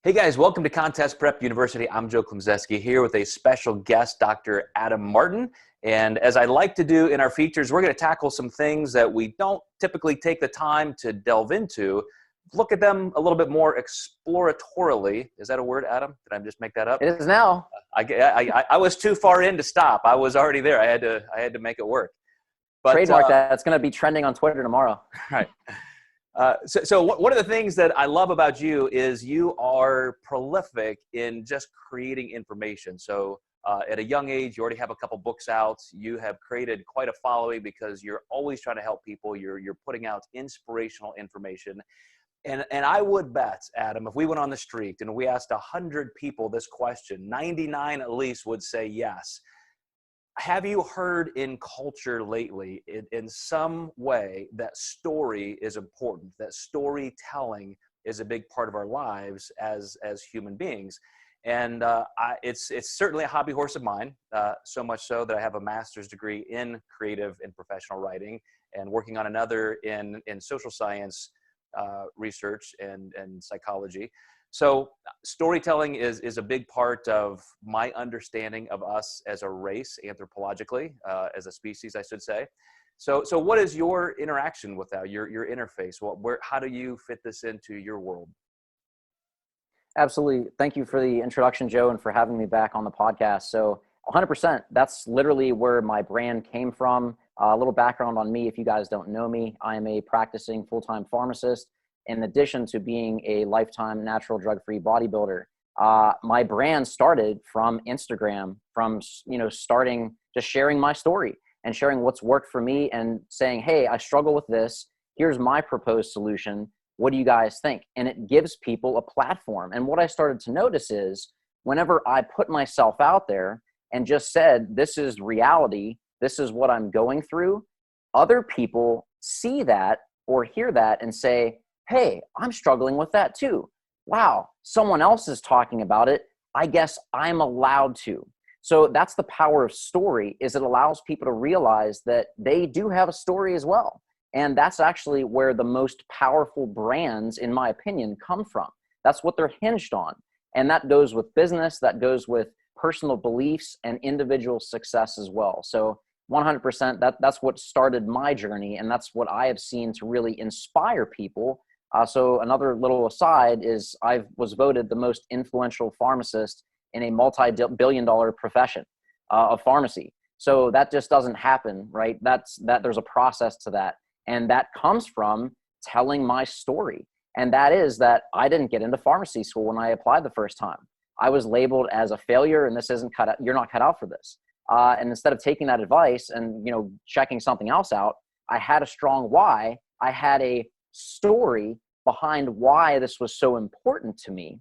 Hey guys, welcome to Contest Prep University. I'm Joe Klemczewski here with a special guest, Dr. Adam Martin. And as I like to do in our features, we're going to tackle some things that we don't typically take the time to delve into, look at them a little bit more exploratorily. Is that a word, Adam? Did I just make that up? It is now. I was too far in to stop. I was already there. I had to make it work. But, trademark that. It's going to be trending on Twitter tomorrow. Right. So one of the things that I love about you is you are prolific in just creating information. So at a young age, you already have a couple books out. You have created quite a following because you're always trying to help people. You're putting out inspirational information. And I would bet, Adam, if we went on the street and we asked 100 people this question, 99 at least would say yes. Have you heard in culture lately, in some way, that story is important, that storytelling is a big part of our lives as human beings? And it's certainly a hobby horse of mine, so much so that I have a master's degree in creative and professional writing and working on another in social science research and psychology. So storytelling is a big part of my understanding of us as a race, anthropologically, as a species, I should say. So what is your interaction with that, your interface? How do you fit this into your world? Absolutely. Thank you for the introduction, Joe, and for having me back on the podcast. So 100%, that's literally where my brand came from. A little background on me, if you guys don't know me, I am a practicing full-time pharmacist. In addition to being a lifetime natural drug-free bodybuilder, my brand started from Instagram, from starting just sharing my story and sharing what's worked for me and saying, hey, I struggle with this. Here's my proposed solution. What do you guys think? And it gives people a platform. And what I started to notice is whenever I put myself out there and just said, this is reality, this is what I'm going through, other people see that or hear that and say, hey, I'm struggling with that too. Wow, someone else is talking about it. I guess I'm allowed to. So that's the power of story, is it allows people to realize that they do have a story as well. And that's actually where the most powerful brands, in my opinion, come from. That's what they're hinged on. And that goes with business, that goes with personal beliefs and individual success as well. So 100%, that's what started my journey. And that's what I have seen to really inspire people. So another little aside is I was voted the most influential pharmacist in a multi-billion-dollar profession of pharmacy. So that just doesn't happen, right? There's a process to that. And that comes from telling my story. And that is that I didn't get into pharmacy school when I applied the first time. I was labeled as a failure and this isn't cut out, you're not cut out for this. And instead of taking that advice and checking something else out, I had a strong why. I had a story behind why this was so important to me.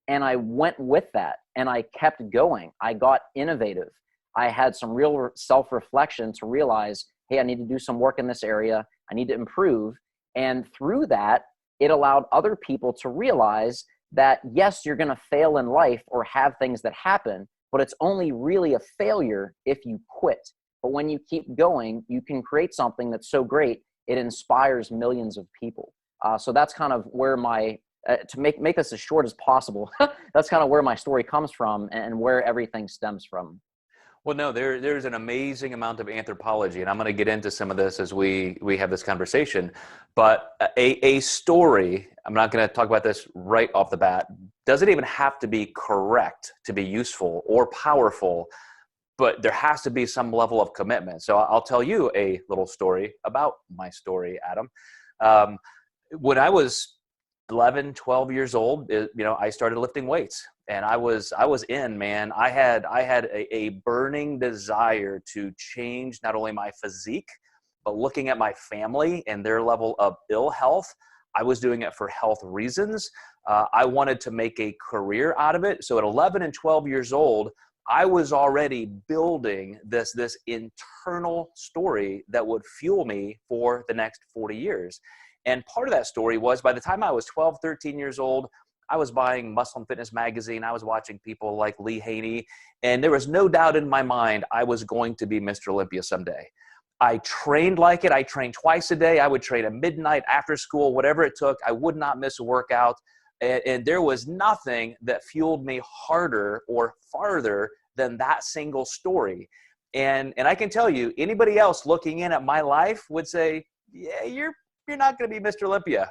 And I went with that and I kept going. I got innovative. I had some real self-reflection to realize, hey, I need to do some work in this area. I need to improve. And through that, it allowed other people to realize that, yes, you're going to fail in life or have things that happen, but it's only really a failure if you quit. But when you keep going, you can create something that's so great, it inspires millions of people. So that's kind of where to make this as short as possible, that's kind of where my story comes from and where everything stems from. Well, no, there's an amazing amount of anthropology, and I'm going to get into some of this as we have this conversation. But a story, I'm not going to talk about this right off the bat, doesn't even have to be correct to be useful or powerful, but there has to be some level of commitment. So I'll tell you a little story about my story, Adam. When I was 11, 12 years old, I started lifting weights, and I was in, man. I had a burning desire to change not only my physique, but looking at my family and their level of ill health. I was doing it for health reasons. I wanted to make a career out of it. So at 11 and 12 years old, I was already building this internal story that would fuel me for the next 40 years. And part of that story was by the time I was 12, 13 years old, I was buying Muscle and Fitness magazine. I was watching people like Lee Haney, and there was no doubt in my mind I was going to be Mr. Olympia someday. I trained like it. I trained twice a day. I would train at midnight, after school, whatever it took. I would not miss a workout. And there was nothing that fueled me harder or farther than that single story. And I can tell you, anybody else looking in at my life would say, yeah, you're not going to be Mr. Olympia.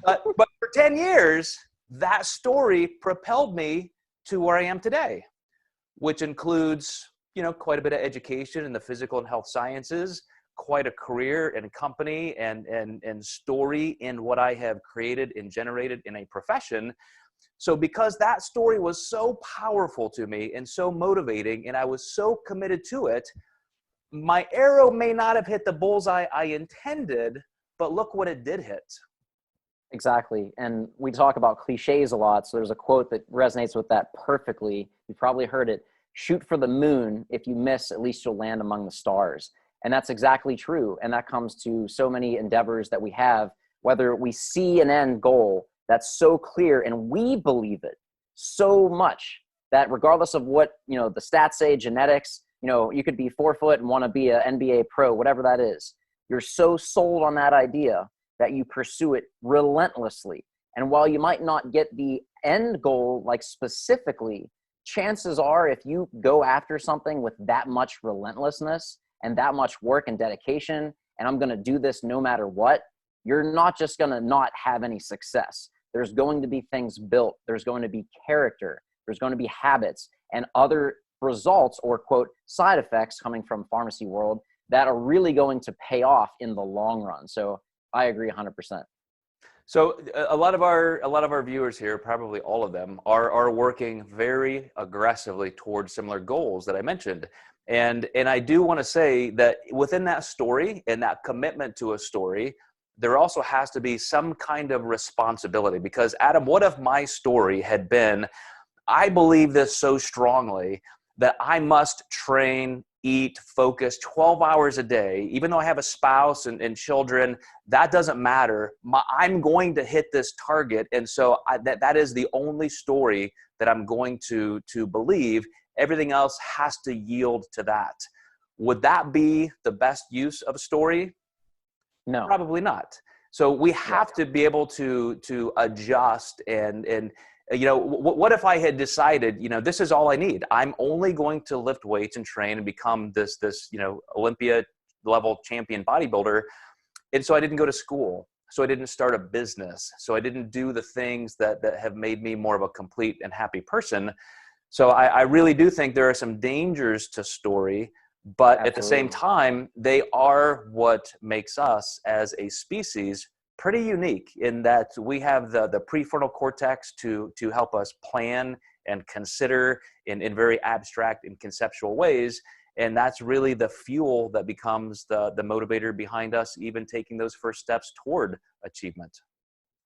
But for 10 years, that story propelled me to where I am today, which includes, quite a bit of education in the physical and health sciences, quite a career and company and story in what I have created and generated in a profession. So because that story was so powerful to me and so motivating, and I was so committed to it, my arrow may not have hit the bullseye I intended, but look what it did hit. Exactly. And we talk about cliches a lot. So there's a quote that resonates with that perfectly. You've probably heard it: shoot for the moon. If you miss, at least you'll land among the stars. And that's exactly true. And that comes to so many endeavors that we have, whether we see an end goal that's so clear and we believe it so much that regardless of what, the stats say, genetics, you could be 4 foot and want to be an NBA pro, whatever that is. You're so sold on that idea that you pursue it relentlessly. And while you might not get the end goal, like specifically, chances are if you go after something with that much relentlessness and that much work and dedication, and I'm going to do this no matter what, you're not just going to not have any success. There's going to be things built. There's going to be character. There's going to be habits and other results or, quote, side effects coming from pharmacy world that are really going to pay off in the long run. So I agree 100%. So a lot of our viewers here, probably all of them, are working very aggressively towards similar goals that I mentioned. And I do want to say that within that story and that commitment to a story, there also has to be some kind of responsibility. Because Adam, what if my story had been, I believe this so strongly that I must train, eat, focus 12 hours a day, even though I have a spouse and children, that doesn't matter. I'm going to hit this target. And so that is the only story that I'm going to believe. Everything else has to yield to that. Would that be the best use of a story? No. Probably not. So we have to be able to adjust and what if I had decided, this is all I need. I'm only going to lift weights and train and become this Olympia level champion bodybuilder. And so I didn't go to school. So I didn't start a business. So I didn't do the things that have made me more of a complete and happy person. So I really do think there are some dangers to story, but Absolutely. At the same time, they are what makes us as a species pretty unique in that we have the prefrontal cortex to help us plan and consider in very abstract and conceptual ways. And that's really the fuel that becomes the motivator behind us even taking those first steps toward achievement.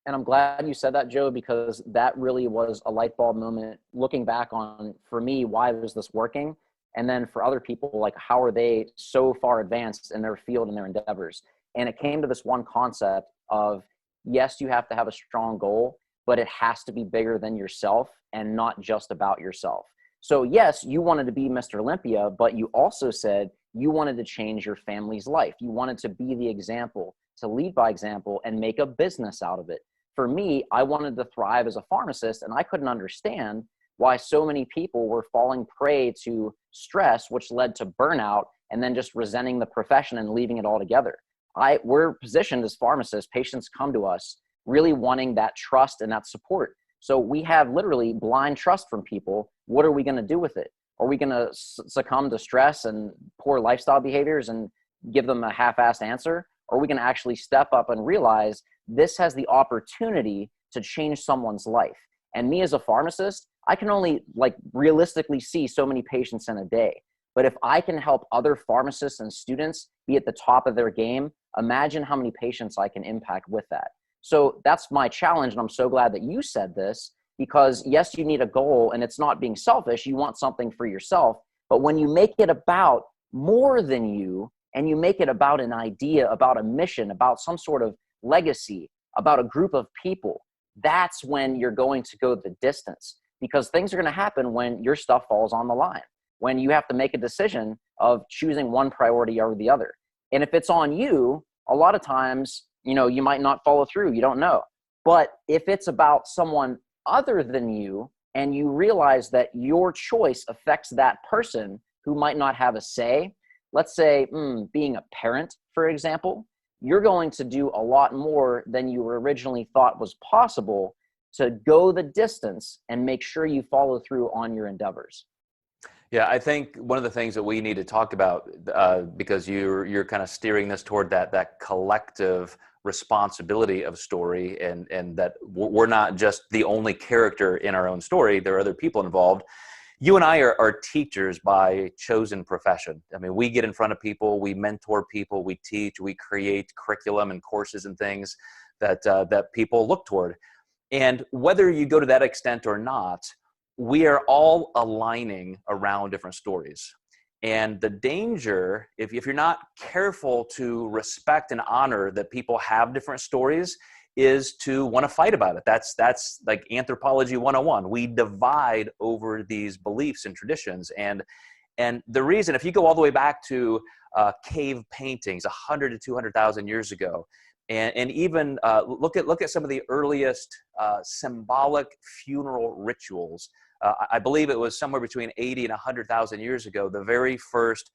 And I'm glad you said that, Joe, because that really was a light bulb moment looking back on, for me, why was this working? And then for other people, like, how are they so far advanced in their field and their endeavors? And it came to this one concept of, yes, you have to have a strong goal, but it has to be bigger than yourself and not just about yourself. So yes, you wanted to be Mr. Olympia, but you also said you wanted to change your family's life. You wanted to be the example, to lead by example and make a business out of it. For me, I wanted to thrive as a pharmacist, and I couldn't understand why so many people were falling prey to stress, which led to burnout and then just resenting the profession and leaving it all together. We're positioned as pharmacists, patients come to us really wanting that trust and that support. So we have literally blind trust from people. What are we going to do with it? Are we going to succumb to stress and poor lifestyle behaviors and give them a half-assed answer? Or are we going to actually step up and realize this has the opportunity to change someone's life? And me as a pharmacist, I can only realistically see so many patients in a day. But if I can help other pharmacists and students be at the top of their game, imagine how many patients I can impact with that. So that's my challenge. And I'm so glad that you said this, because yes, you need a goal, and it's not being selfish. You want something for yourself. But when you make it about more than you, and you make it about an idea, about a mission, about some sort of legacy, about a group of people, that's when you're going to go the distance, because things are going to happen when your stuff falls on the line, when you have to make a decision of choosing one priority over the other. And if it's on you, a lot of times, you might not follow through. You don't know. But if it's about someone other than you, and you realize that your choice affects that person who might not have a say, let's say being a parent, for example, you're going to do a lot more than you originally thought was possible to go the distance and make sure you follow through on your endeavors. Yeah, I think one of the things that we need to talk about, because you're kind of steering this toward that collective responsibility of story, and that we're not just the only character in our own story. There are other people involved. You and I are teachers by chosen profession. I mean, we get in front of people, we mentor people, we teach, we create curriculum and courses and things that people look toward. And whether you go to that extent or not, we are all aligning around different stories. And the danger, if you're not careful to respect and honor that people have different stories, is to want to fight about it. That's like anthropology 101. We divide over these beliefs and traditions. And the reason, if you go all the way back to cave paintings 100 to 200,000 years ago, and even look at some of the earliest symbolic funeral rituals. I believe it was somewhere between 80 and 100,000 years ago. The very first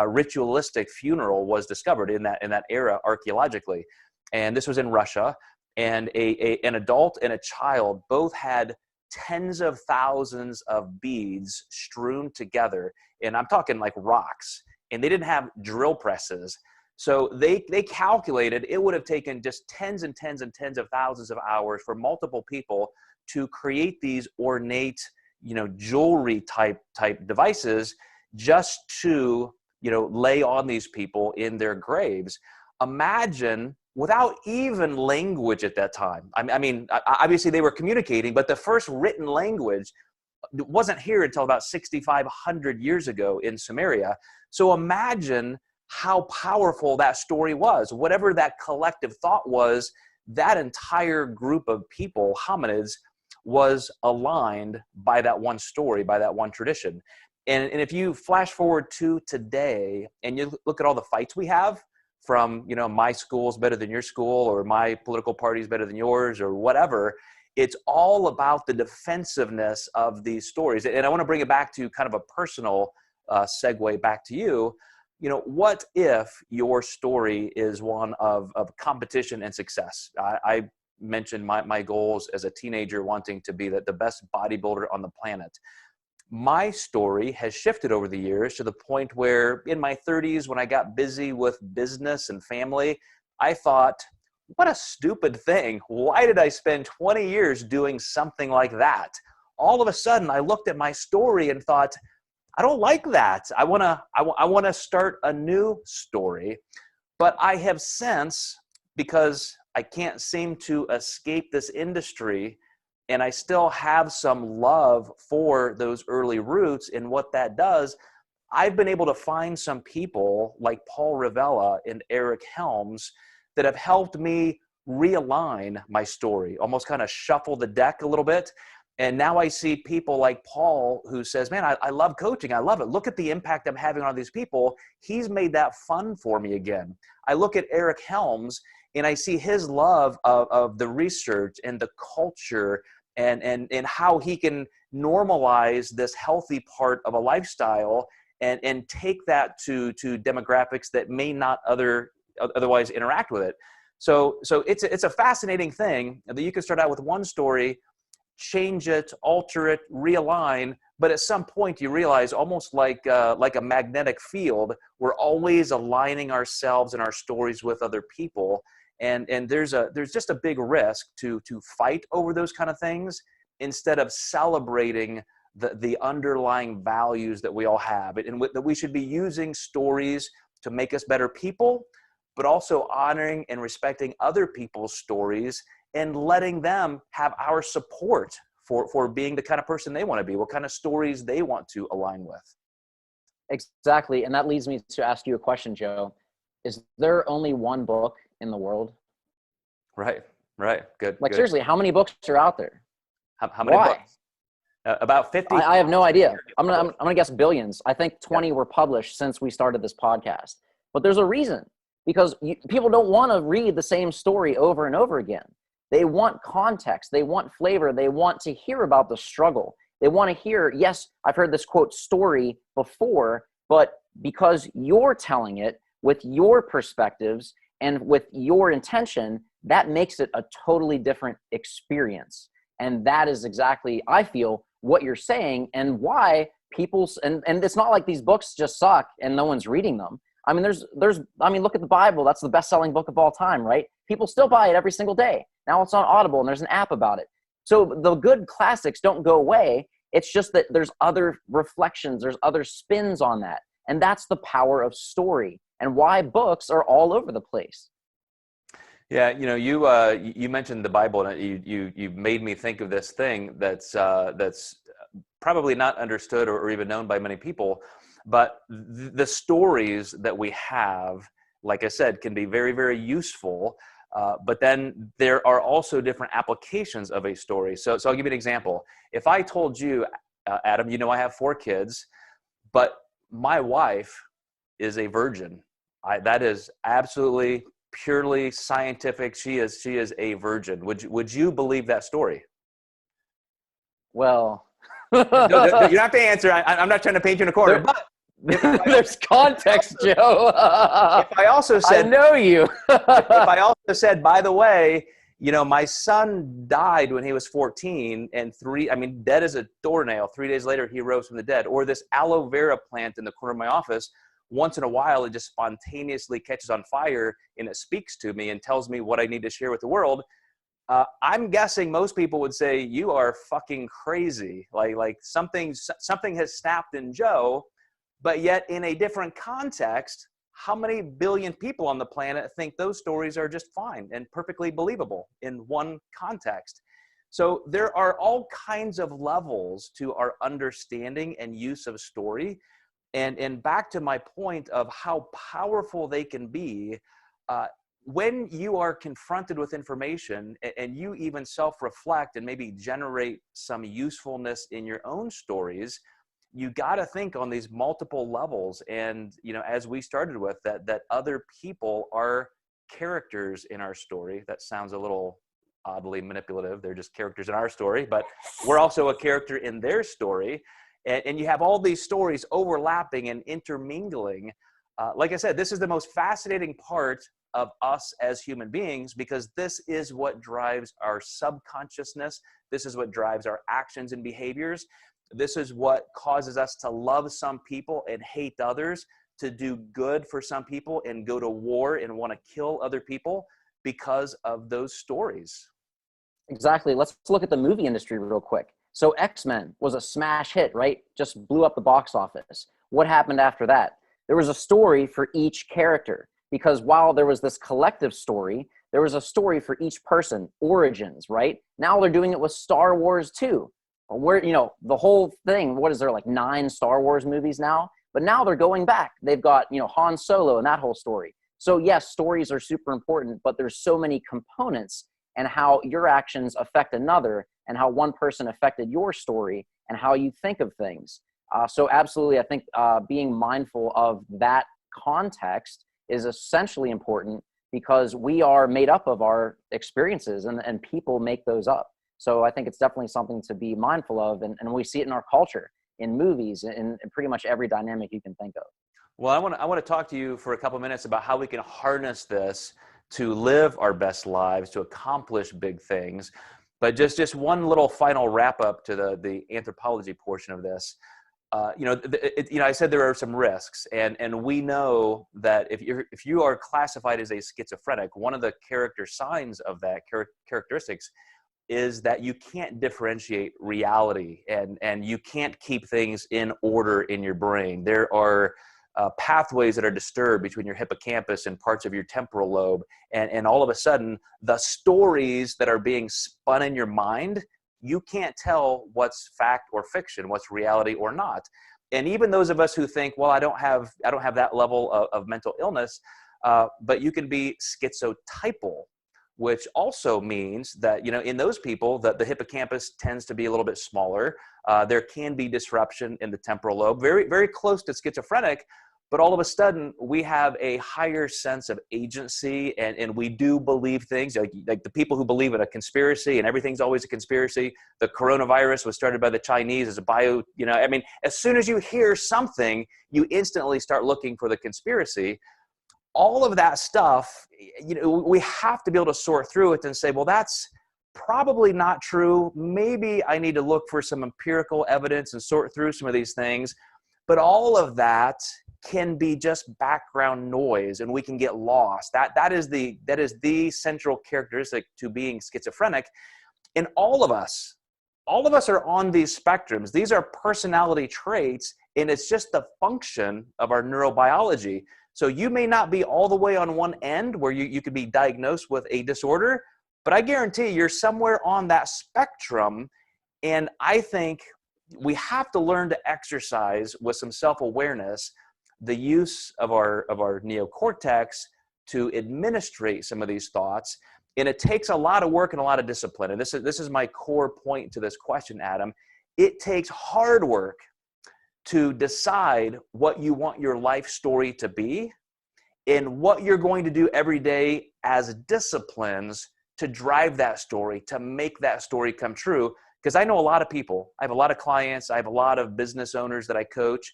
ritualistic funeral was discovered in that era archaeologically, and this was in Russia. And an adult and a child both had tens of thousands of beads strewn together, and I'm talking like rocks. And they didn't have drill presses. So they calculated it would have taken just tens and tens and tens of thousands of hours for multiple people to create these ornate, jewelry type devices just to, lay on these people in their graves. Imagine, without even language at that time. I mean, obviously they were communicating, but the first written language wasn't here until about 6,500 years ago in Sumeria. So imagine how powerful that story was. Whatever that collective thought was, that entire group of people, hominids, was aligned by that one story, by that one tradition. And if you flash forward to today and you look at all the fights we have, from, my school's better than your school, or my political party's better than yours, or whatever, it's all about the defensiveness of these stories. And I want to bring it back to kind of a personal segue back to you. What if your story is one of competition and success? I mentioned my goals as a teenager, wanting to be the best bodybuilder on the planet. My story has shifted over the years to the point where in my 30s, when I got busy with business and family, I thought, what a stupid thing. Why did I spend 20 years doing something like that? All of a sudden, I looked at my story and thought, I don't like that. I want to start a new story. But I have since, because I can't seem to escape this industry, and I still have some love for those early roots and what that does, I've been able to find some people like Paul Rivella and Eric Helms that have helped me realign my story, almost kind of shuffle the deck a little bit. And now I see people like Paul who says, man, I love coaching. I love it. Look at the impact I'm having on these people. He's made that fun for me again. I look at Eric Helms and I see his love of the research and the culture and how he can normalize this healthy part of a lifestyle and take that to demographics that may not otherwise interact with it. So it's a fascinating thing that you can start out with one story, change it, alter it, realign, but at some point you realize, almost like a magnetic field, we're always aligning ourselves and our stories with other people. And there's just a big risk to fight over those kind of things instead of celebrating the underlying values that we all have, and that we should be using stories to make us better people, but also honoring and respecting other people's stories and letting them have our support for being the kind of person they want to be, what kind of stories they want to align with. Exactly. And that leads me to ask you a question, Joe. Is there only one book in the world? Right. Good. Like, good. seriously, how many books are out there? How many books? About 50. I have no idea. I'm gonna guess billions. I think 20 were published since we started this podcast. But there's a reason, because people don't want to read the same story over and over again. They want context. They want flavor. They want to hear about the struggle. They want to hear, yes, I've heard this quote story before, but because you're telling it with your perspectives and with your intention, that makes it a totally different experience. And that is exactly, I feel, what you're saying, and why people's, and it's not like these books just suck and no one's reading them. I mean, look at the Bible. That's the best-selling book of all time, right? People still buy it every single day. Now it's on Audible and there's an app about it. So the good classics don't go away. It's just that there's other reflections, there's other spins on that. And that's the power of story and why books are all over the place. Yeah, you mentioned the Bible, and you made me think of this thing that's probably not understood or even known by many people, but the stories that we have, like I said, can be very, very useful. But then there are also different applications of a story. So I'll give you an example. If I told you, Adam, I have 4 kids, but my wife is a virgin. That is absolutely purely scientific. She is a virgin. Would you believe that story? Well, you don't have to answer. I'm not trying to paint you in a corner, but there's context, Joe. If I also said, I know you. if I also said, by the way, my son died when he was 14 and dead as a doornail. 3 days later, he rose from the dead. Or this aloe vera plant in the corner of my office, once in a while, it just spontaneously catches on fire and it speaks to me and tells me what I need to share with the world. I'm guessing most people would say, you are fucking crazy. Like something has snapped in Joe, but yet in a different context, how many billion people on the planet think those stories are just fine and perfectly believable in one context? So there are all kinds of levels to our understanding and use of story. And back to my point of how powerful they can be, when you are confronted with information and you even self-reflect and maybe generate some usefulness in your own stories, you got to think on these multiple levels. And, as we started with, that other people are characters in our story. That sounds a little oddly manipulative. They're just characters in our story, but we're also a character in their story. And you have all these stories overlapping and intermingling. Like I said, this is the most fascinating part of us as human beings, because this is what drives our subconsciousness. This is what drives our actions and behaviors. This is what causes us to love some people and hate others, to do good for some people and go to war and want to kill other people because of those stories. Exactly. Let's look at the movie industry real quick. So X-Men was a smash hit, right? Just blew up the box office. What happened after that? There was a story for each character, because while there was this collective story, there was a story for each person, origins, right? Now they're doing it with Star Wars too. Where, the whole thing, what is there, like 9 Star Wars movies now? But now they're going back. They've got, Han Solo and that whole story. So yes, stories are super important, but there's so many components, and how your actions affect another, and how one person affected your story, and how you think of things. So absolutely, I think being mindful of that context is essentially important, because we are made up of our experiences, and people make those up. So I think it's definitely something to be mindful of, and we see it in our culture, in movies, in pretty much every dynamic you can think of. Well, I want to talk to you for a couple minutes about how we can harness this to live our best lives, to accomplish big things. But just one little final wrap up to the anthropology portion of this. I said there are some risks, and we know that if you are classified as a schizophrenic, one of the character signs of that characteristics is that you can't differentiate reality, and you can't keep things in order in your brain. There are pathways that are disturbed between your hippocampus and parts of your temporal lobe, and all of a sudden, the stories that are being spun in your mind, you can't tell what's fact or fiction, what's reality or not. And even those of us who think, well, I don't have that level of mental illness, but you can be schizotypal, which also means that, in those people, that the hippocampus tends to be a little bit smaller. There can be disruption in the temporal lobe, very, very close to schizophrenic, but all of a sudden we have a higher sense of agency, and we do believe things like the people who believe in a conspiracy and everything's always a conspiracy. The coronavirus was started by the Chinese as a I mean, as soon as you hear something, you instantly start looking for the conspiracy. All of that stuff, we have to be able to sort through it and say, well, that's probably not true. Maybe I need to look for some empirical evidence and sort through some of these things. But all of that can be just background noise, and we can get lost. That is the central characteristic to being schizophrenic. And all of us are on these spectrums. These are personality traits, and it's just the function of our neurobiology. So you may not be all the way on one end where you could be diagnosed with a disorder, but I guarantee you're somewhere on that spectrum. And I think we have to learn to exercise with some self-awareness the use of our neocortex to administrate some of these thoughts. And it takes a lot of work and a lot of discipline. And this is my core point to this question, Adam. It takes hard work to decide what you want your life story to be and what you're going to do every day as disciplines to drive that story, to make that story come true. Because I know a lot of people, I have a lot of clients, I have a lot of business owners that I coach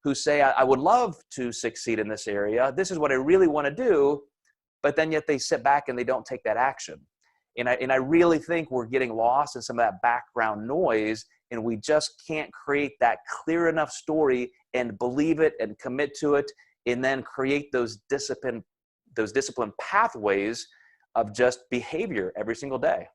who say, I would love to succeed in this area. This is what I really want to do. But then yet they sit back and they don't take that action. And I really think we're getting lost in some of that background noise, and we just can't create that clear enough story and believe it and commit to it, and then create those discipline pathways of just behavior every single day.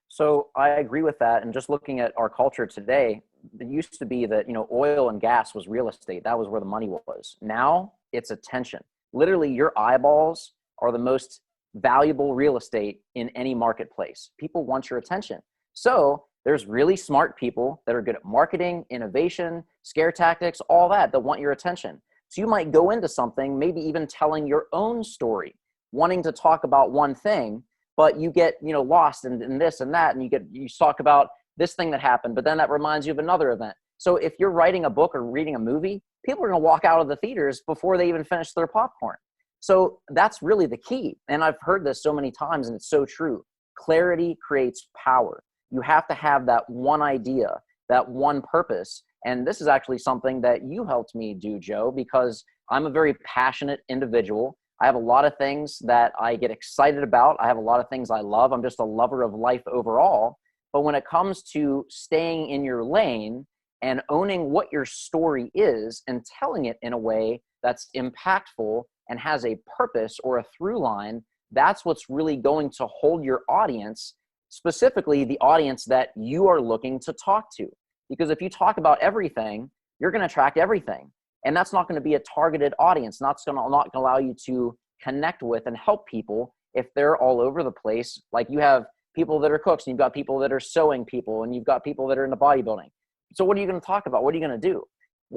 So I agree with that. And just looking at our culture today, it used to be that, oil and gas was real estate. That was where the money was. Now it's attention. Literally, your eyeballs are the most valuable real estate in any marketplace. People want your attention. So there's really smart people that are good at marketing, innovation, scare tactics, all that want your attention. So you might go into something, maybe even telling your own story, wanting to talk about one thing, but you get, lost in this and that, and you talk about this thing that happened, but then that reminds you of another event. So if you're writing a book or reading a movie, people are going to walk out of the theaters before they even finish their popcorn. So that's really the key. And I've heard this so many times, and it's so true. Clarity creates power. You have to have that one idea, that one purpose. And this is actually something that you helped me do, Joe, because I'm a very passionate individual. I have a lot of things that I get excited about. I have a lot of things I love. I'm just a lover of life overall. But when it comes to staying in your lane and owning what your story is and telling it in a way that's impactful and has a purpose or a through line, that's what's really going to hold your audience, specifically the audience that you are looking to talk to. Because if you talk about everything, you're going to attract everything. And that's not going to be a targeted audience. Not going to allow you to connect with and help people if they're all over the place. Like you have people that are cooks, and you've got people that are sewing people, and you've got people that are into bodybuilding. So what are you going to talk about? What are you going to do?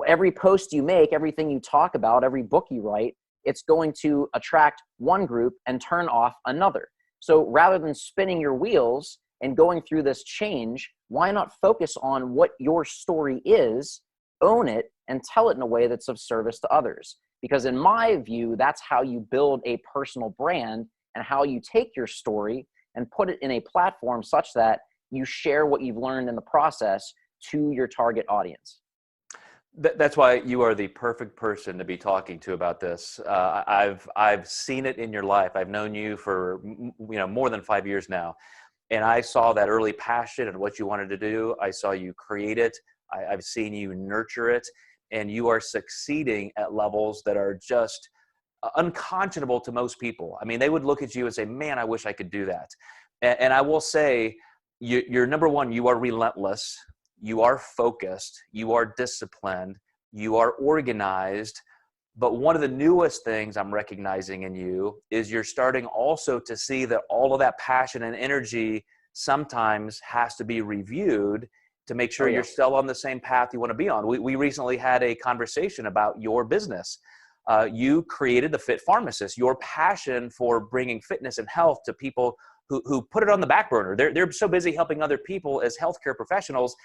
Every post you make, everything you talk about, every book you write, it's going to attract one group and turn off another. So rather than spinning your wheels and going through this change, why not focus on what your story is, own it, and tell it in a way that's of service to others? Because in my view, that's how you build a personal brand, and how you take your story and put it in a platform such that you share what you've learned in the process to your target audience. That's why you are the perfect person to be talking to about this. I've seen it in your life. I've known you for more than 5 years now, and I saw that early passion and what you wanted to do. I saw you create it. I've seen you nurture it, and you are succeeding at levels that are just unconscionable to most people. I mean, they would look at you and say, "Man, I wish I could do that." And I will say, you're number one. You are relentless. You are focused, you are disciplined, you are organized. But one of the newest things I'm recognizing in you is you're starting also to see that all of that passion and energy sometimes has to be reviewed to make sure you're still on the same path you want to be on. We recently had a conversation about your business. You created the Fit Pharmacist, your passion for bringing fitness and health to people who put it on the back burner. They're so busy helping other people as healthcare professionals,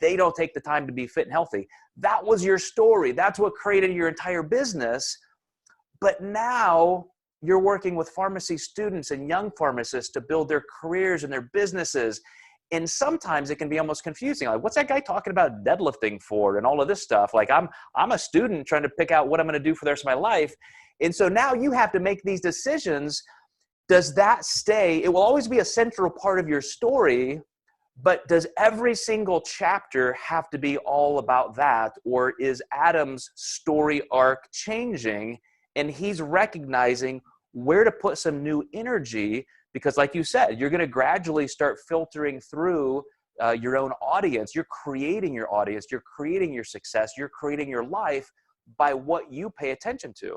they don't take the time to be fit and healthy. That was your story. That's what created your entire business. But now you're working with pharmacy students and young pharmacists to build their careers and their businesses. And sometimes it can be almost confusing. Like, what's that guy talking about deadlifting for and all of this stuff? Like, I'm a student trying to pick out what I'm going to do for the rest of my life. And so now you have to make these decisions. Does that stay? It will always be a central part of your story, but does every single chapter have to be all about that? Or is Adam's story arc changing and he's recognizing where to put some new energy? Because like you said, you're going to gradually start filtering through your own audience. You're creating your audience. You're creating your success. You're creating your life by what you pay attention to.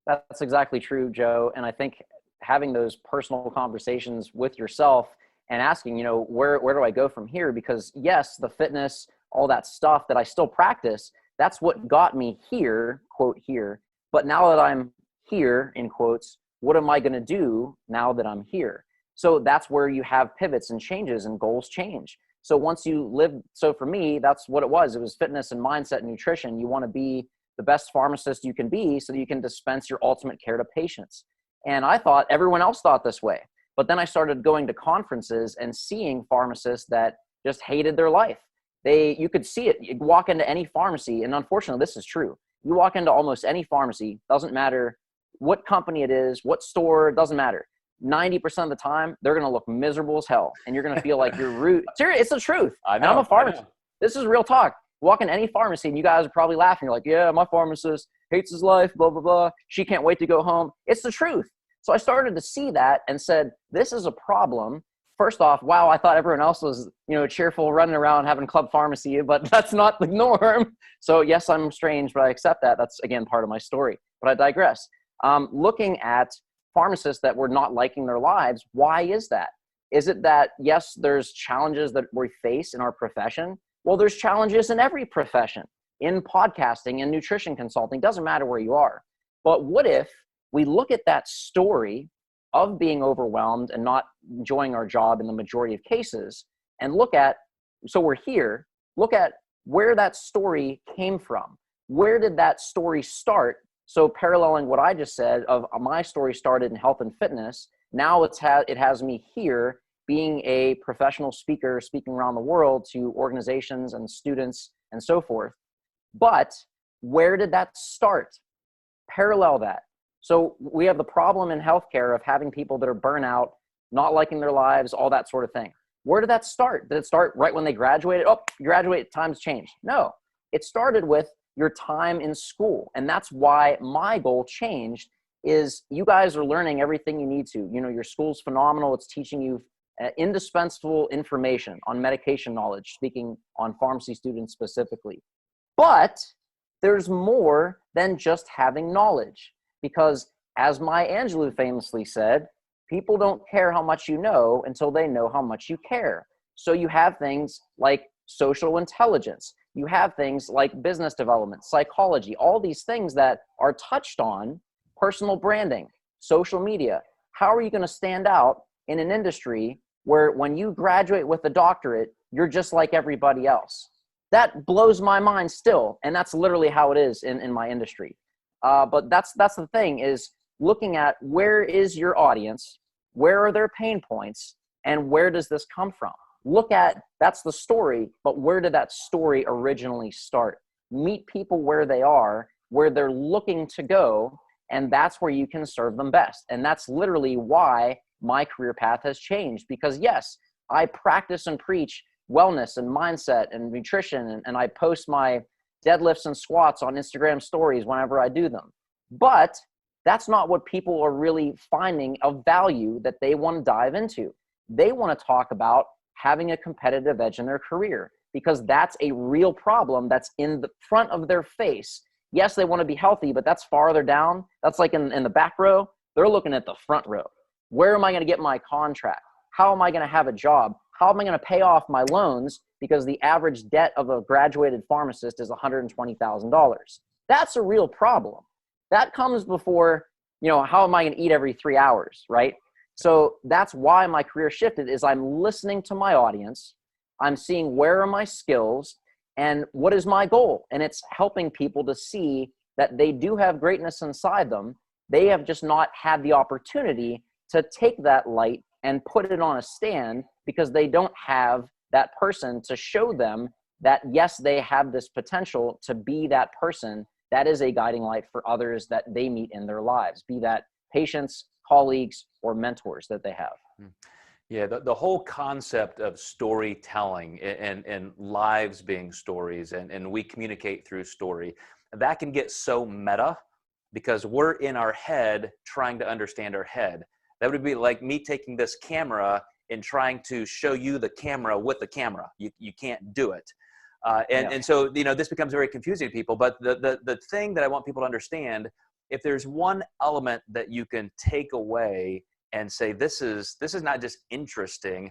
That's exactly true, Joe. And I think having those personal conversations with yourself and asking, you know, where do I go from here? Because yes, the fitness, all that stuff that I still practice, that's what got me here, quote here. But now that I'm here, in quotes, what am I going to do now that I'm here? So that's where you have pivots and changes and goals change. So once you live, so for me, that's what it was. It was fitness and mindset and nutrition. You want to be the best pharmacist you can be so that you can dispense your ultimate care to patients. And I thought everyone else thought this way. But then I started going to conferences and seeing pharmacists that just hated their life. You could see it. You walk into any pharmacy, and unfortunately, this is true. You walk into almost any pharmacy, doesn't matter what company it is, what store, doesn't matter. 90% of the time, they're going to look miserable as hell. And you're going to feel like you're rude. Seriously, it's the truth. I know, and I'm a pharmacist. This is real talk. Walk in any pharmacy and you guys are probably laughing. You're like, yeah, my pharmacist hates his life, blah, blah, blah. She can't wait to go home. It's the truth. So I started to see that and said, this is a problem. First off, wow, I thought everyone else was, you know, cheerful, running around, having club pharmacy, but that's not the norm. So yes, I'm strange, but I accept that. That's, again, part of my story. But I digress. Looking at pharmacists that were not liking their lives, why is that? Is it that, yes, there's challenges that we face in our profession? Well, there's challenges in every profession, in podcasting and nutrition consulting. Doesn't matter where you are. But what if we look at that story of being overwhelmed and not enjoying our job in the majority of cases and look at, so we're here, look at where that story came from. Where did that story start? So paralleling what I just said of my story started in health and fitness, now it has me here being a professional speaker, speaking around the world to organizations and students and so forth. But where did that start? Parallel that. So we have the problem in healthcare of having people that are burnout, not liking their lives, all that sort of thing. Where did that start? Did it start right when they graduated? Oh, you graduate, times change. No, it started with your time in school. And that's why my goal changed is you guys are learning everything you need to. You know, your school's phenomenal. It's teaching you indispensable information on medication knowledge, speaking on pharmacy students specifically. But there's more than just having knowledge. Because as Maya Angelou famously said, people don't care how much you know until they know how much you care. So you have things like social intelligence. You have things like business development, psychology, all these things that are touched on, personal branding, social media. How are you going to stand out in an industry where when you graduate with a doctorate, you're just like everybody else? That blows my mind still. And that's literally how it is in my industry. But that's the thing is looking at where is your audience, where are their pain points, and where does this come from? Look at, that's the story, but where did that story originally start? Meet people where they are, where they're looking to go, and that's where you can serve them best. And that's literally why my career path has changed. Because yes, I practice and preach wellness and mindset and nutrition, and I post my deadlifts and squats on Instagram stories whenever I do them. But that's not what people are really finding of value that they want to dive into. They want to talk about having a competitive edge in their career because that's a real problem that's in the front of their face. Yes, they want to be healthy, but that's farther down. That's like in the back row. They're looking at the front row. Where am I going to get my contract? How am I going to have a job? How am I going to pay off my loans? Because the average debt of a graduated pharmacist is $120,000. That's a real problem. That comes before, you know, how am I going to eat every 3 hours, right? So that's why my career shifted, is I'm listening to my audience. I'm seeing where are my skills and what is my goal. And it's helping people to see that they do have greatness inside them. They have just not had the opportunity to take that light and put it on a stand because they don't have that person to show them that, yes, they have this potential to be that person that is a guiding light for others that they meet in their lives, be that patients, colleagues, or mentors that they have. Yeah, the whole concept of storytelling and lives being stories, and we communicate through story, that can get so meta because we're in our head trying to understand our head. That would be like me taking this camera and trying to show you the camera with the camera. You can't do it. And so, you know, this becomes very confusing to people. But the thing that I want people to understand, if there's one element that you can take away and say, this is not just interesting,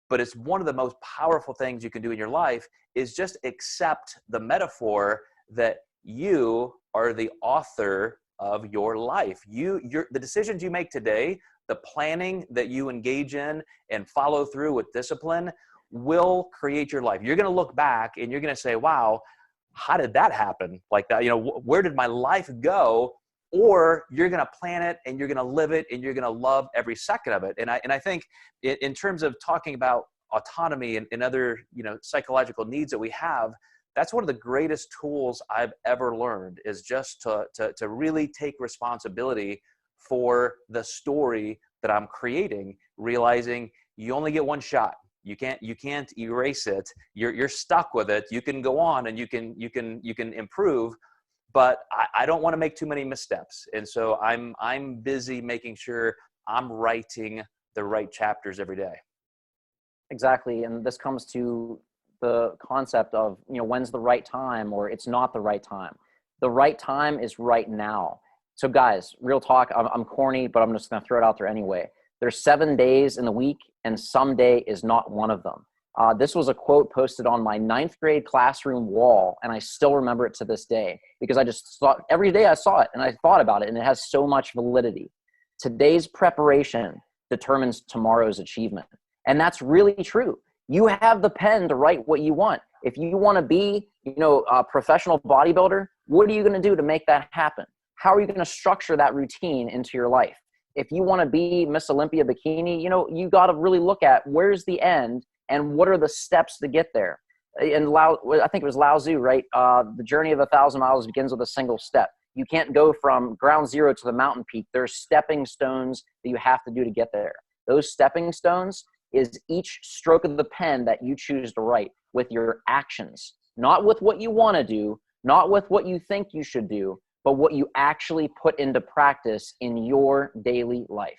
but it's one of the most powerful things you can do in your life, is just accept the metaphor that you are the author of your life. The decisions you make today, the planning that you engage in and follow through with discipline will create your life. You're going to look back and you're going to say, wow, how did that happen like that? You know, where did my life go? Or you're going to plan it and you're going to live it and you're going to love every second of it. And I think in terms of talking about autonomy and other, you know, psychological needs that we have, that's one of the greatest tools I've ever learned, is just to really take responsibility for the story that I'm creating, realizing you only get one shot. You can't erase it. You're stuck with it. You can go on and you can improve, but I don't want to make too many missteps. And so I'm busy making sure I'm writing the right chapters every day. Exactly. And this comes to the concept of, you know, when's the right time, or it's not the right time. The right time is right now. So guys, real talk, I'm corny, but I'm just going to throw it out there anyway. There's 7 days in the week, and someday is not one of them. This was a quote posted on my 9th grade classroom wall, and I still remember it to this day because I just thought, every day I saw it and I thought about it, and it has so much validity. Today's preparation determines tomorrow's achievement. And that's really true. You have the pen to write what you want. If you want to be, you know, a professional bodybuilder, what are you going to do to make that happen? How are you going to structure that routine into your life? If you want to be Miss Olympia Bikini, you know, you got to really look at where's the end and what are the steps to get there. And I think it was Lao Tzu, right? The journey of 1,000 miles begins with a single step. You can't go from ground zero to the mountain peak. There's stepping stones that you have to do to get there. Those stepping stones is each stroke of the pen that you choose to write with your actions, not with what you want to do, not with what you think you should do, but what you actually put into practice in your daily life.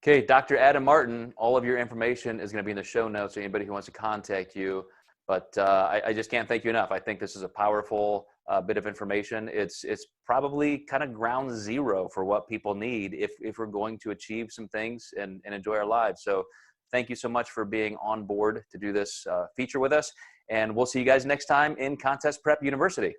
Okay, Dr. Adam Martin, all of your information is going to be in the show notes for anybody who wants to contact you. But I just can't thank you enough. I think this is a powerful bit of information. It's probably kind of ground zero for what people need if we're going to achieve some things and enjoy our lives. So thank you so much for being on board to do this feature with us. And we'll see you guys next time in Contest Prep University.